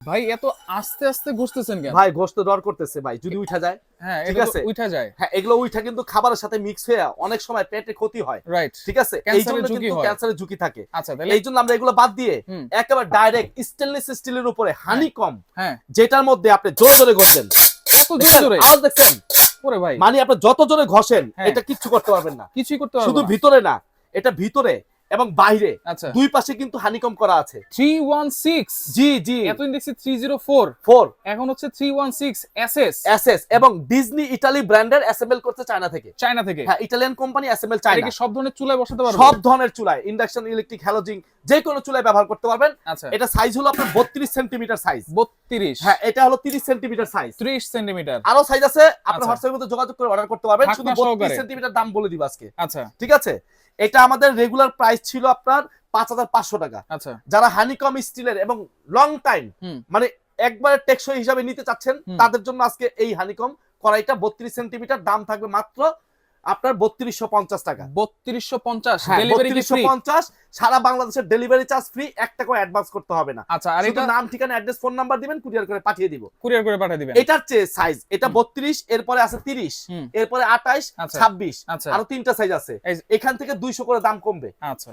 ভাই এত আস্তে আস্তে ঘষতেছেন কেন? ভাই গোশত ডর করতেছে ভাই, যদি উঠা যায়। হ্যাঁ ঠিক এটা তো আছে। উঠা যায়। হ্যাঁ, এগুলো উঠা কিন্তু খাবারের সাথে মিক্স হয়ে অনেক সময় পেটে ক্ষতি হয়। রাইট। ঠিক আছে, এই ক্যান্সারের জন্য ঝুঁকি কিন্তু হয়। ক্যান্সারের ঝুঁকি থাকে। আচ্ছা তাহলে এই জন্য আমরা এগুলো বাদ দিয়ে হুম। একেবারে ডাইরেক্ট স্টেনলেস স্টিলের উপরে হানিকম, হ্যাঁ যেটার মধ্যে আপনি জোরে জোরে ঘষেন। এত জোরে জোরে আওয়াজ দেখছেন? ওরে ভাই মানে আপনি যত জোরে ঘষেন হ্যাঁ। এটা কিচ্ছু করতে পারবেন না। কিছুই করতে পারবো শুধু না। ভিতরে না, এটা ভিতরে এবং বাইরে আচ্ছা দুই পাশে কিন্তু হানিকম করা আছে। 316 জি জি। এতদিন দেখছি 304 4 এখন হচ্ছে 316 এসএস এসএস এবং ডিজনি ইতালি ব্র্যান্ডের অ্যাসেম্বল করতে চায়না থেকে। চায়না থেকে। হ্যাঁ, ইতালিয়ান কোম্পানি অ্যাসেম্বল এটা চায়না। কি সব ধরনের চুলায় বসাতে পারবো? সব ধরনের চুলায়, ইন্ডাকশন, ইলেকট্রিক, হ্যালোজিন, যে কোনো চুলায় ব্যবহার করতে পারবেন। আচ্ছা এটা সাইজ হলো আপনার 32 সেন্টিমিটার সাইজ। 32 হ্যাঁ, এটা হলো 30 সেন্টিমিটার সাইজ। 30 সেন্টিমিটার। আরো সাইজ আছে, আপনার আচ্ছা। হোয়াটসঅ্যাপের মধ্যে যোগাযোগ করে অর্ডার করতে পারবেন। শুধু ঢাকনা 32 সহকারে। সেন্টিমিটার দাম বলে দিব আজকে। আচ্ছা ঠিক আছে। এটা আমাদের রেগুলার প্রাইস ছিল আপনার 5500 টাকা। আচ্ছা যারা হানিকম স্টিলের এবং লং টাইম হুম মানে একবারে টেকসই হিসাবে নিতে চাচ্ছেন, হুম। তাদের জন্য আজকে এই হানিকম কড়াইটা 32 সেন্টিমিটার, দাম থাকবে মাত্র আপনার 3250 টাকা। 3250 হ্যাঁ, ডেলিভারি কি ফ্রি? 3250, সারা বাংলাদেশের ডেলিভারি চার্জ ফ্রি, 1 টাকাও অ্যাডভান্স করতে হবে না। আচ্ছা আর শুধু এটা নাম, ঠিকানা, অ্যাড্রেস, ফোন নাম্বার দিবেন, কুরিয়ার করে পাঠিয়ে দিব। কুরিয়ার করে পাঠিয়ে দিবেন। এটার চেয়ে সাইজ, এটা হুম। 32, এরপরে আছে 30, হুম। এরপরে 28, আচ্ছা 26, আচ্ছা আরো 3টা সাইজ আছে। এই- এখান থেকে 200 করে দাম কমবে। আচ্ছা